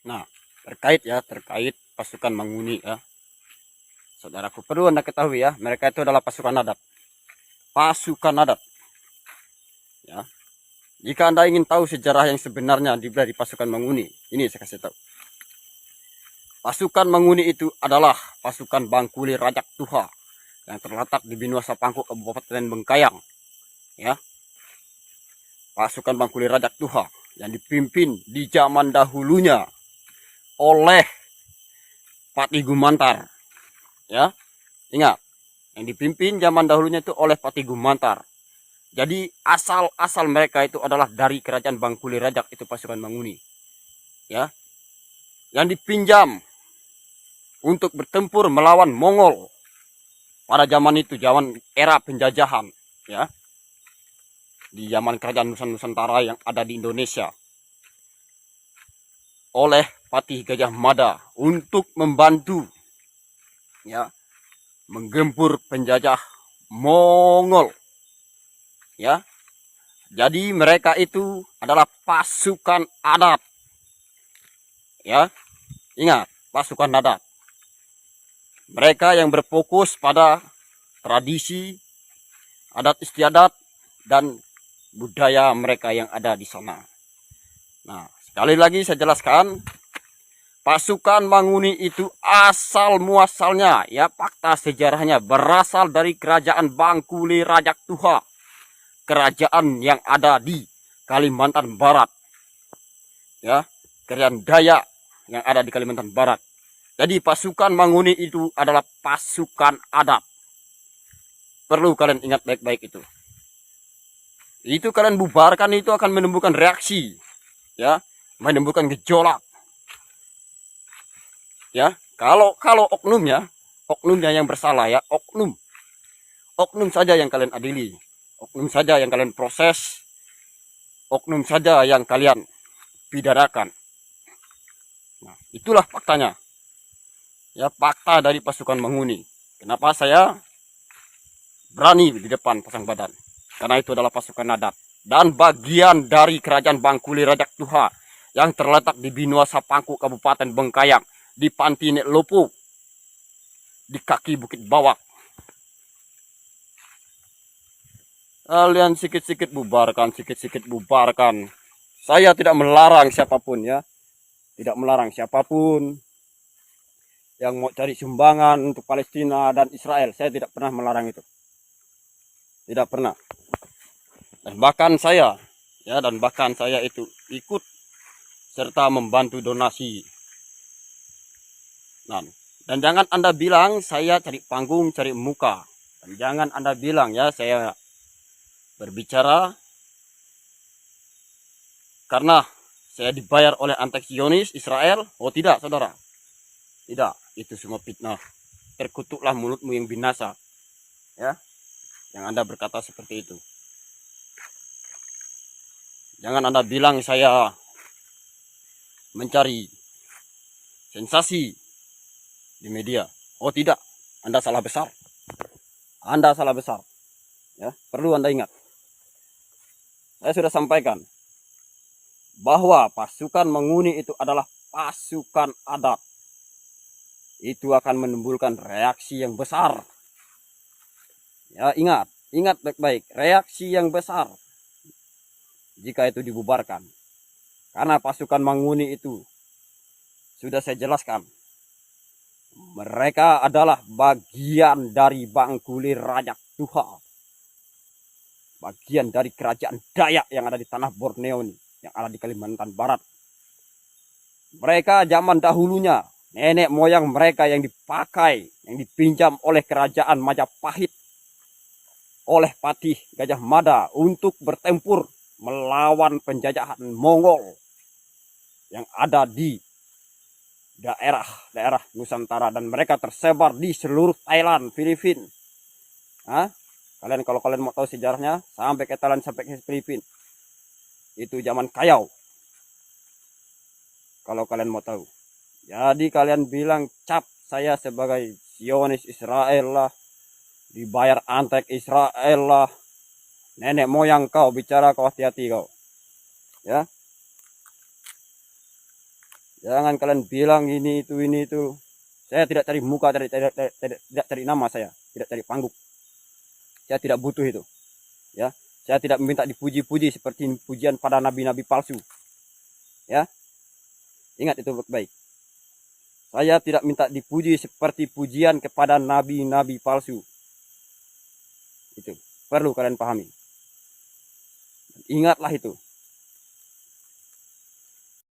Nah, terkait pasukan Manguni ya. Saudaraku, perlu Anda ketahui ya, mereka itu adalah pasukan adat. Pasukan adat ya. Jika Anda ingin tahu sejarah yang sebenarnya dari pasukan Manguni, ini saya kasih tahu. Pasukan Manguni itu adalah pasukan Bangkuli Rajak Tuha yang terletak di Binuasa Pangku, Kabupaten Bengkayang. Ya, pasukan Bangkuli Rajak Tuha yang dipimpin di zaman dahulunya oleh Pati Gumantar. Ya, ingat, yang dipimpin zaman dahulunya itu oleh Pati Gumantar. Jadi asal mereka itu adalah dari kerajaan Bangkuli Rajak, itu pasukan Manguni. Ya, yang dipinjam untuk bertempur melawan Mongol pada zaman itu, zaman era penjajahan, ya, di zaman kerajaan Nusantara yang ada di Indonesia, oleh Patih Gajah Mada untuk membantu ya menggempur penjajah Mongol. Ya, jadi mereka itu adalah pasukan adat. Ya, ingat, pasukan adat. Mereka yang berfokus pada tradisi, adat istiadat, dan budaya mereka yang ada di sana. Nah, sekali lagi saya jelaskan, pasukan Manguni itu asal muasalnya, ya, fakta sejarahnya berasal dari kerajaan Bangkuli Rajak Tuha, kerajaan yang ada di Kalimantan Barat. Ya, kerajaan Dayak yang ada di Kalimantan Barat. Jadi pasukan Manguni itu adalah pasukan adat. Perlu kalian ingat baik-baik itu. Itu kalian bubarkan, itu akan menimbulkan reaksi, ya, menimbulkan gejolak. Ya, kalau oknumnya yang bersalah, ya, oknum saja yang kalian adili, oknum saja yang kalian proses, oknum saja yang kalian pidanakan. Nah, itulah faktanya. Ya, fakta dari pasukan Manguni. Kenapa saya berani di depan pasang badan? Karena itu adalah pasukan adat dan bagian dari kerajaan Bangkuli Rajak Tuha yang terletak di Binuasa Pangku, Kabupaten Bengkayang, di Pantinek Lopo, di kaki Bukit Bawak. Kalian sikit-sikit bubarkan. Saya tidak melarang siapapun, ya, tidak melarang siapapun yang mau cari sumbangan untuk Palestina dan Israel. Saya tidak pernah melarang itu, tidak pernah. Dan bahkan saya itu ikut serta membantu donasi. Nah, dan jangan Anda bilang saya cari panggung, cari muka. Dan jangan Anda bilang, ya, saya berbicara karena saya dibayar oleh anti-Zionis Israel. Oh tidak, saudara. Tidak, itu semua fitnah. Terkutuklah mulutmu yang binasa. Ya, yang Anda berkata seperti itu. Jangan Anda bilang saya mencari sensasi di media. Oh tidak, Anda salah besar. Anda salah besar. Ya, perlu Anda ingat. Saya sudah sampaikan bahwa pasukan Manguni itu adalah pasukan adat. Itu akan menimbulkan reaksi yang besar. Ya, ingat baik-baik, reaksi yang besar jika itu dibubarkan. Karena pasukan Manguni itu sudah saya jelaskan, mereka adalah bagian dari Bangkuli Rajak Tuha, bagian dari kerajaan Dayak yang ada di tanah Borneo ini, yang ada di Kalimantan Barat. Mereka zaman dahulunya, nenek moyang mereka yang dipakai, yang dipinjam oleh kerajaan Majapahit, oleh Patih Gajah Mada untuk bertempur melawan penjajahan Mongol yang ada di daerah Nusantara, dan mereka tersebar di seluruh Thailand, Filipina. Kalau kalian mau tahu sejarahnya, sampai ke Thailand, sampai ke Filipina. Itu zaman Kayau. Kalau kalian mau tahu. Jadi kalian bilang cap saya sebagai Zionis Israel lah, dibayar antek Israel lah, nenek moyang kau bicara, kau hati-hati kau. Ya. Jangan kalian bilang ini itu. Saya tidak cari muka, tidak cari nama saya, tidak cari panggung. Saya tidak butuh itu. Ya, saya tidak meminta dipuji-puji seperti pujian pada nabi-nabi palsu. Ya, ingat itu baik-baik. Saya tidak minta dipuji seperti pujian kepada nabi-nabi palsu. Itu perlu kalian pahami. Ingatlah itu.